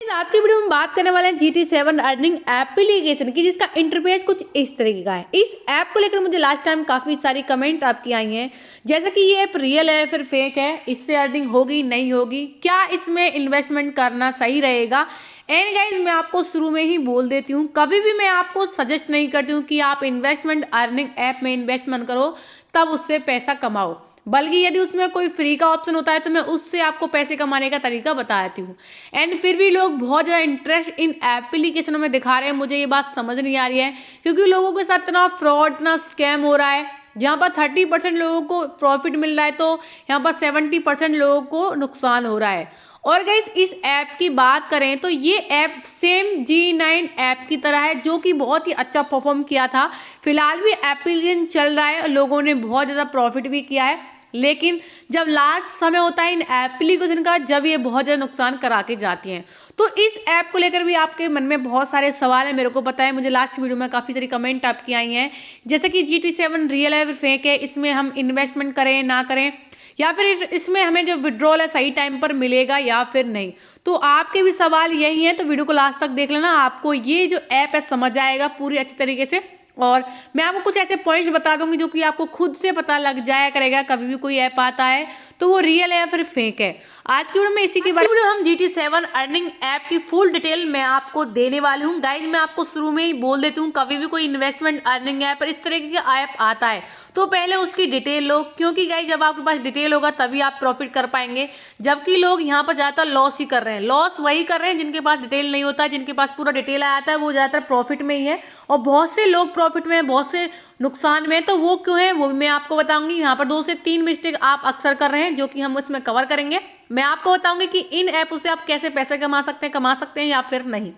आज की वीडियो में बात करने वाले हैं GT7 अर्निंग एप्लीकेशन की, जिसका इंटरफेस कुछ इस तरीके का है। इस ऐप को लेकर मुझे लास्ट टाइम काफ़ी सारी कमेंट आपकी आई हैं, जैसे कि ये ऐप रियल है फिर फेक है, इससे अर्निंग होगी नहीं होगी, क्या इसमें इन्वेस्टमेंट करना सही रहेगा। एंड गाइज मैं आपको शुरू में ही बोल देती हूँ, कभी भी मैं आपको सजेस्ट नहीं करती हूँ कि आप इन्वेस्टमेंट अर्निंग ऐप में इन्वेस्टमेंट करो तब उससे पैसा कमाओ, बल्कि यदि उसमें कोई फ्री का ऑप्शन होता है तो मैं उससे आपको पैसे कमाने का तरीका बताती हूँ। एंड फिर भी लोग बहुत ज़्यादा इंटरेस्ट इन एप्लीकेशनों में दिखा रहे हैं, मुझे ये बात समझ नहीं आ रही है, क्योंकि लोगों के साथ इतना फ्रॉड इतना स्कैम हो रहा है। जहाँ पर 30% लोगों को प्रॉफिट मिल रहा है तो यहाँ पर 70% लोगों को नुकसान हो रहा है। और गाइस इस ऐप की बात करें तो ये ऐप सेम G9 ऐप की तरह है, जो कि बहुत ही अच्छा परफॉर्म किया था। फिलहाल भी एप्लीकेशन चल रहा है, लोगों ने बहुत ज़्यादा प्रॉफिट भी किया है, लेकिन जब लास्ट समय होता है इन एप्लीकेशन का, जब ये बहुत ज़्यादा नुकसान करा के जाती हैं। तो इस ऐप को लेकर भी आपके मन में बहुत सारे सवाल हैं, मेरे को पता है। मुझे लास्ट वीडियो में काफ़ी सारी कमेंट आपकी आई हैं, जैसे कि GT7 रियल है फिर फेक है, इसमें हम इन्वेस्टमेंट करें ना करें, या फिर इसमें हमें जो विड्रॉल है सही टाइम पर मिलेगा या फिर नहीं। तो आपके भी सवाल यही हैं, तो वीडियो को लास्ट तक देख लेना, आपको ये जो ऐप है समझ आएगा पूरी अच्छी तरीके से। और मैं आपको कुछ ऐसे पॉइंट्स बता दूंगी जो कि आपको खुद से पता लग जाया करेगा कभी भी कोई ऐप आता है तो वो रियल है या फिर फेक है। आज की वीडियो में इसी के बारे में हम GT7 अर्निंग ऐप की फुल डिटेल मैं आपको देने वाली हूँ। गाइज मैं आपको शुरू में ही बोल देती हूँ, कभी भी कोई इन्वेस्टमेंट अर्निंग ऐप पर इस तरीके का ऐप आता है तो पहले उसकी डिटेल लो, क्योंकि गाइज जब आपके पास डिटेल होगा तभी आप प्रॉफिट कर पाएंगे। जबकि लोग यहाँ पर ज़्यादातर लॉस ही कर रहे हैं, लॉस वही कर रहे हैं जिनके पास डिटेल नहीं होता है, जिनके पास पूरा डिटेल आता है वो ज़्यादातर प्रॉफिट में ही है। और बहुत से लोग प्रॉफिट में है, बहुत से नुकसान में है, तो वो क्यों है वो भी मैं आपको बताऊंगी। यहाँ पर 2 से 3 मिस्टेक आप अक्सर कर रहे हैं जो कि हम इसमें कवर करेंगे। मैं आपको बताऊंगी कि इन ऐपों से आप कैसे पैसे कमा सकते हैं या फिर नहीं।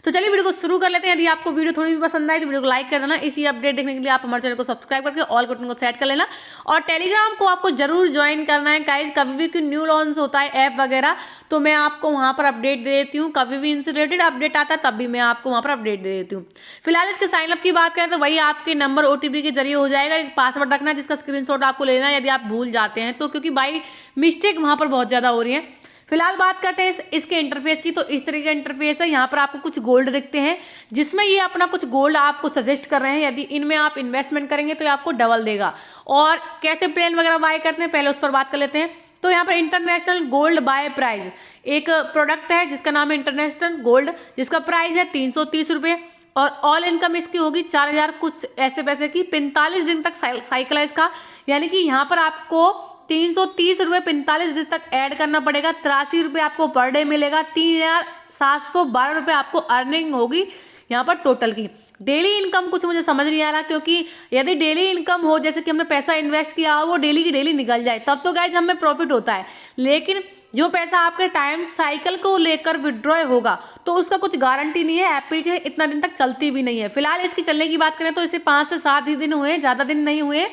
तो चलिए वीडियो को शुरू कर लेते हैं। यदि आपको वीडियो थोड़ी भी पसंद आए तो वीडियो को लाइक कर देना। इसी अपडेट देखने के लिए आप हमारे चैनल को सब्सक्राइब करके ऑल बटन को सेट कर लेना, और टेलीग्राम को आपको जरूर ज्वाइन करना है गाइज। कभी भी कोई न्यू लॉन्च होता है ऐप वगैरह तो मैं आपको वहाँ पर अपडेट दे देती हूँ, कभी भी इनसे रिलेटेड अपडेट आता है तब भी मैं आपको वहाँ पर अपडेट दे देती हूँ। फिलहाल इसके साइनअप की बात करें तो वही आपके नंबर OTP के जरिए हो जाएगा। एक पासवर्ड रखना जिसका स्क्रीनशॉट आपको लेना है यदि आप भूल जाते हैं तो, क्योंकि बाई मिस्टेक वहाँ पर बहुत ज़्यादा हो रही है। फिलहाल बात करते हैं इसके इंटरफेस की, तो इस तरीके का इंटरफेस है। यहाँ पर आपको कुछ गोल्ड दिखते हैं जिसमें ये अपना कुछ गोल्ड आपको सजेस्ट कर रहे हैं, यदि इनमें आप इन्वेस्टमेंट करेंगे तो ये आपको डबल देगा। और कैसे प्लेन वगैरह बाय करते हैं पहले उस पर बात कर लेते हैं। तो यहाँ पर इंटरनेशनल गोल्ड बाय प्राइस एक प्रोडक्ट है जिसका नाम है इंटरनेशनल गोल्ड, जिसका प्राइस है 330 रुपये, और ऑल इनकम इसकी होगी 4000 कुछ ऐसे पैसे की। 45 दिन तक साइकिल है इसका, यानी कि यहाँ पर आपको 330 रुपये 45 दिन तक ऐड करना पड़ेगा। 83 रुपये आपको पर डे मिलेगा। 3712 रुपये आपको अर्निंग होगी यहाँ पर टोटल की। डेली इनकम कुछ मुझे समझ नहीं आ रहा, क्योंकि यदि डेली इनकम हो, जैसे कि हमने पैसा इन्वेस्ट किया हो वो डेली की डेली निकल जाए तब तो गाइज हमें प्रॉफिट होता है, लेकिन जो पैसा आपके टाइम साइकिल को लेकर विड्रॉ होगा तो उसका कुछ गारंटी नहीं है। एप्लीकेशन इतना दिन तक चलती भी नहीं है। फिलहाल इसकी चलने की बात करें तो इसे 5 से 7 ही दिन हुए, ज़्यादा दिन नहीं हुए,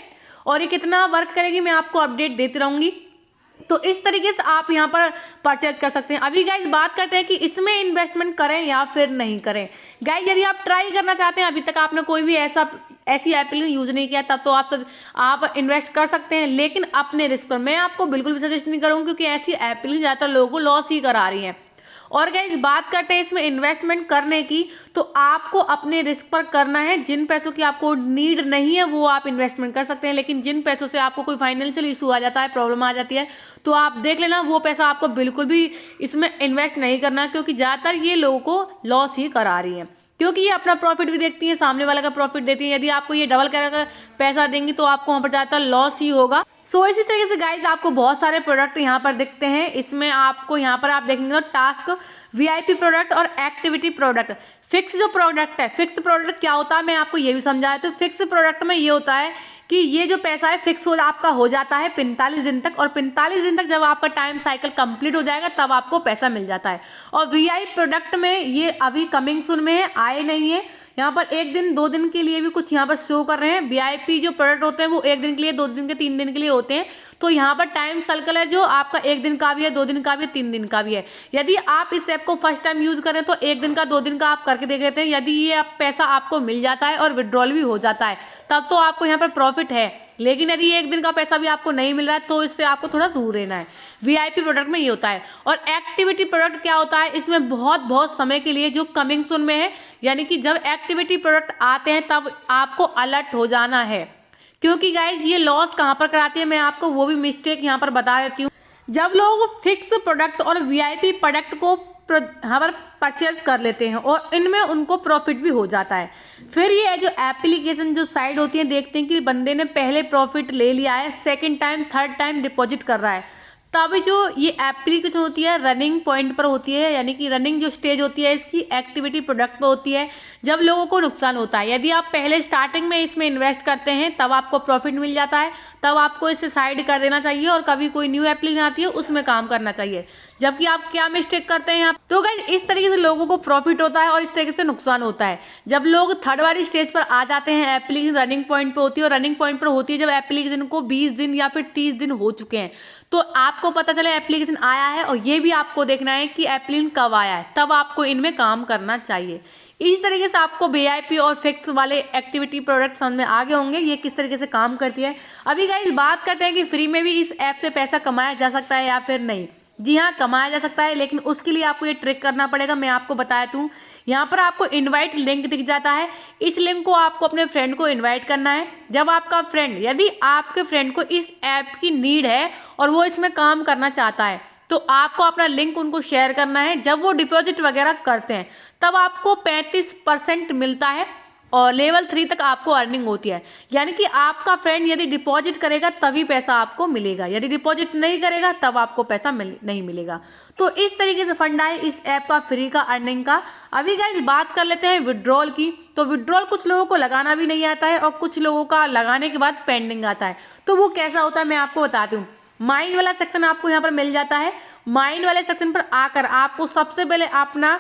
और ये कितना वर्क करेगी मैं आपको अपडेट देती रहूँगी। तो इस तरीके से आप यहाँ पर परचेज कर सकते हैं। अभी गाइज बात करते हैं कि इसमें इन्वेस्टमेंट करें या फिर नहीं करें। गाइज यदि आप ट्राई करना चाहते हैं, अभी तक आपने कोई भी ऐसी एप्लीकेशन यूज़ नहीं किया, तब तो आप इन्वेस्ट कर सकते हैं, लेकिन अपने रिस्क पर। मैं आपको बिल्कुल भी सजेस्ट नहीं करूँगी, क्योंकि ऐसी एप्लीकेशन ज़्यादातर लोगों को लॉस ही करा रही हैं। और गाइज बात करते हैं इसमें इन्वेस्टमेंट करने की, तो आपको अपने रिस्क पर करना है। जिन पैसों की आपको नीड नहीं है वो आप इन्वेस्टमेंट कर सकते हैं, लेकिन जिन पैसों से आपको कोई फाइनेंशियल इशू आ जाता है, प्रॉब्लम आ जाती है, तो आप देख लेना वो पैसा आपको बिल्कुल भी इसमें इन्वेस्ट नहीं करना, क्योंकि ज़्यादातर ये लोगों को लॉस ही करा रही है। क्योंकि ये अपना प्रॉफिट भी देखती है, सामने वाला का प्रॉफिट देती है। यदि आपको ये डबल करके पैसा देंगी तो आपको वहाँ पर ज़्यादातर लॉस ही होगा। सो इसी तरीके से गाइज आपको बहुत सारे प्रोडक्ट यहाँ पर दिखते हैं। इसमें आपको यहाँ पर आप देखेंगे तो टास्क, VIP प्रोडक्ट और एक्टिविटी प्रोडक्ट। फिक्स जो प्रोडक्ट है, फिक्स प्रोडक्ट क्या होता है मैं आपको ये भी समझाया। तो फिक्स प्रोडक्ट में ये होता है कि ये जो पैसा है फिक्स आपका हो जाता है 45 दिन तक, और 45 दिन तक जब आपका टाइम साइकिल कंप्लीट हो जाएगा तब आपको पैसा मिल जाता है। और VIP प्रोडक्ट में ये अभी कमिंग सून में है, आए नहीं है। यहाँ पर 1 दिन 2 दिन के लिए भी कुछ यहाँ पर शो कर रहे हैं। VIP जो प्रोडक्ट होते हैं वो 1 दिन के लिए, 2 दिन के, 3 दिन के लिए होते हैं। तो यहाँ पर टाइम सर्कल है जो आपका 1 दिन का भी है, 2 दिन का भी है, 3 दिन का भी है। यदि आप इस ऐप को फर्स्ट टाइम यूज करें तो 1 दिन का, 2 दिन का आप करके देख लेते हैं। यदि ये पैसा आपको मिल जाता है और विड्रॉल भी हो जाता है तब तो आपको यहाँ पर प्रॉफिट है। लेकिन यदि एक दिन का पैसा भी आपको नहीं मिल रहा है तो इससे आपको थोड़ा दूर रहना है। वीआईपी प्रोडक्ट में ये होता है। और एक्टिविटी प्रोडक्ट क्या होता है, इसमें बहुत समय के लिए जो कमिंग सून में है, यानी कि जब एक्टिविटी प्रोडक्ट आते हैं तब आपको अलर्ट हो जाना है, क्योंकि गाइज ये लॉस कहाँ पर कराती है मैं आपको वो भी मिस्टेक यहाँ पर बता देती हूँ। जब लोग फिक्स प्रोडक्ट और वीआईपी प्रोडक्ट को यहाँ पर परचेज कर लेते हैं और इनमें उनको प्रॉफिट भी हो जाता है, फिर ये जो एप्लीकेशन जो साइड होती है देखते हैं कि बंदे ने पहले प्रॉफिट ले लिया है, second time third time deposit कर रहा है, तभी जो ये एप्लीकेशन होती है रनिंग पॉइंट पर होती है, यानी कि रनिंग जो स्टेज होती है इसकी एक्टिविटी प्रोडक्ट पर होती है, जब लोगों को नुकसान होता है। यदि आप पहले स्टार्टिंग में इसमें इन्वेस्ट करते हैं तब आपको प्रॉफिट मिल जाता है, तब आपको इसे साइड कर देना चाहिए और कभी कोई न्यू एप्लीकेशन आती है उसमें काम करना चाहिए। जबकि आप क्या मिस्टेक करते हैं यहाँ, तो गाइस इस तरीके से लोगों को प्रॉफिट होता है और इस तरीके से नुकसान होता है। जब लोग थर्ड वाली स्टेज पर आ जाते हैं, एप्लीकेशन रनिंग पॉइंट पर होती है, और रनिंग पॉइंट पर होती है जब एप्लीकेशन को 20 दिन या फिर 30 दिन हो चुके हैं, तो आपको पता चले एप्लीकेशन आया है और ये भी आपको देखना है कि एप्लीकेशन कब आया है, तब आपको इनमें काम करना चाहिए। इस तरीके से आपको वीआईपी और फिक्स वाले एक्टिविटी प्रोडक्ट समझ में आगे होंगे ये किस तरीके से काम करती है। अभी गाइस बात करते हैं कि फ्री में भी इस ऐप से पैसा कमाया जा सकता है या फिर नहीं। जी हाँ, कमाया जा सकता है, लेकिन उसके लिए आपको ये ट्रिक करना पड़ेगा। मैं आपको बता दूँ, यहाँ पर आपको इनवाइट लिंक दिख जाता है, इस लिंक को आपको अपने फ्रेंड को इनवाइट करना है। जब आपका फ्रेंड, यदि आपके फ्रेंड को इस ऐप की नीड है और वो इसमें काम करना चाहता है, तो आपको अपना लिंक उनको शेयर करना है। जब वो डिपॉजिट वगैरह करते हैं तब आपको 35% मिलता है और लेवल 3 तक आपको अर्निंग होती है। यानी कि आपका फ्रेंड यदि डिपॉजिट करेगा तभी पैसा आपको मिलेगा, यदि डिपॉजिट नहीं करेगा तब आपको पैसा नहीं मिलेगा। तो इस तरीके से फंडा है इस ऐप का फ्री का अर्निंग का। अभी गाइस बात कर लेते हैं विड्रॉल की। तो विड्रॉल कुछ लोगों को लगाना भी नहीं आता है और कुछ लोगों का लगाने के बाद पेंडिंग आता है। तो वो कैसा होता है मैं आपको बताती हूँ। माइंड वाला सेक्शन आपको यहाँ पर मिल जाता है। माइंड वाले सेक्शन पर आकर आपको सबसे पहले अपना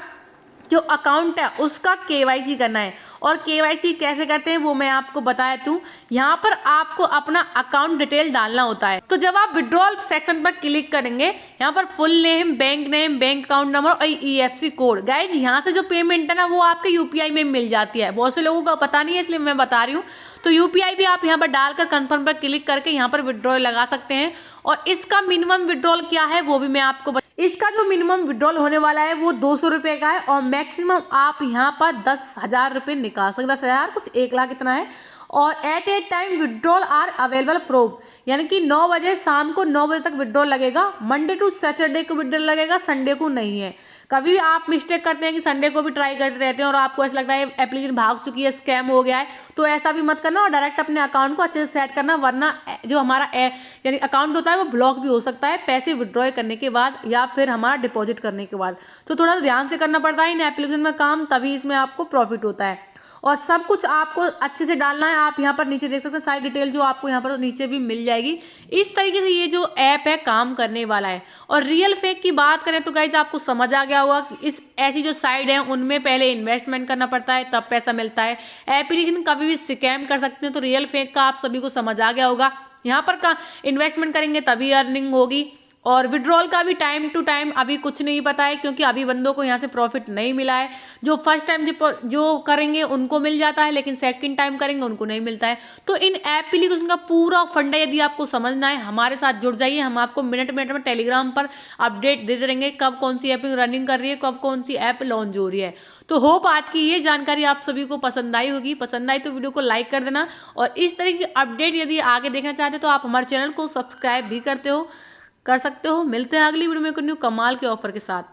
जो अकाउंट है उसका केवाईसी करना है। और केवाईसी कैसे करते हैं वो मैं आपको बता दूं। यहाँ पर आपको अपना अकाउंट डिटेल डालना होता है। तो जब आप विड्रॉल सेक्शन पर क्लिक करेंगे, यहाँ पर full name, bank account number और EFC कोड। गाइज यहाँ से जो पेमेंट है ना वो आपके यूपीआई में मिल जाती है। बहुत से लोगों का पता नहीं है इसलिए मैं बता रही हूँ। तो यूपीआई भी आप यहाँ पर डालकर कंफर्म पर क्लिक करके यहाँ पर विड्रॉल लगा सकते हैं। और इसका मिनिमम विड्रॉल क्या है वो भी मैं आपको इसका जो मिनिमम विड्रॉल होने वाला है वो 200 रुपये का है और मैक्सिमम आप यहाँ पर 10,000 रुपये निकाल सकते, 10,000 कुछ 1 लाख इतना है। और at a time withdrawal are available from, यानी कि 9 बजे शाम को 9 बजे तक विड्रॉल लगेगा। मंडे टू सैटरडे को विड्रॉल लगेगा, संडे को नहीं है। कभी आप मिस्टेक करते हैं कि संडे को भी ट्राई करते रहते हैं और आपको ऐसा लगता है एप्लीकेशन भाग चुकी है, स्कैम हो गया है, तो ऐसा भी मत करना और डायरेक्ट अपने अकाउंट को अच्छे से सेट करना, वरना जो हमारा यानी अकाउंट होता है वो ब्लॉक भी हो सकता है पैसे विड्रॉ करने के बाद या फिर हमारा डिपॉजिट करने के बाद। तो थोड़ा ध्यान से करना पड़ता है इन एप्लीकेशन में काम, तभी इसमें आपको प्रॉफिट होता है। और सब कुछ आपको अच्छे से डालना है। आप यहाँ पर नीचे देख सकते हैं सारी डिटेल जो आपको यहाँ पर नीचे भी मिल जाएगी। इस तरीके से ये जो ऐप है काम करने वाला है। और रियल फेक की बात करें तो गाइज आपको समझ आ गया होगा कि इस ऐसी जो साइड है उनमें पहले इन्वेस्टमेंट करना पड़ता है तब पैसा मिलता है। एप्लीकेशन कभी भी स्कैम कर सकते हैं। तो रियल फेक का आप सभी को समझ आ गया होगा। यहाँ पर का इन्वेस्टमेंट करेंगे तभी अर्निंग होगी। और विड्रॉल का भी टाइम टू टाइम अभी कुछ नहीं पता है, क्योंकि अभी बंदों को यहाँ से प्रॉफिट नहीं मिला है। जो फर्स्ट टाइम जो करेंगे उनको मिल जाता है, लेकिन सेकंड टाइम करेंगे उनको नहीं मिलता है। तो इन एप्लीकेशन का पूरा फंडा यदि आपको समझना है हमारे साथ जुड़ जाइए। हम आपको मिनट मिनट में टेलीग्राम पर अपडेट देते रहेंगे कब कौन सी ऐप रनिंग कर रही है, कब कौन सी ऐप लॉन्च हो रही है। तो होप आज की ये जानकारी आप सभी को पसंद आई होगी। पसंद आई तो वीडियो को लाइक कर देना। और इस तरह की अपडेट यदि आगे देखना चाहते हो तो आप हमारे चैनल को सब्सक्राइब भी कर सकते हो। मिलते हैं अगली वीडियो में कुछ न्यू कमाल के ऑफर के साथ।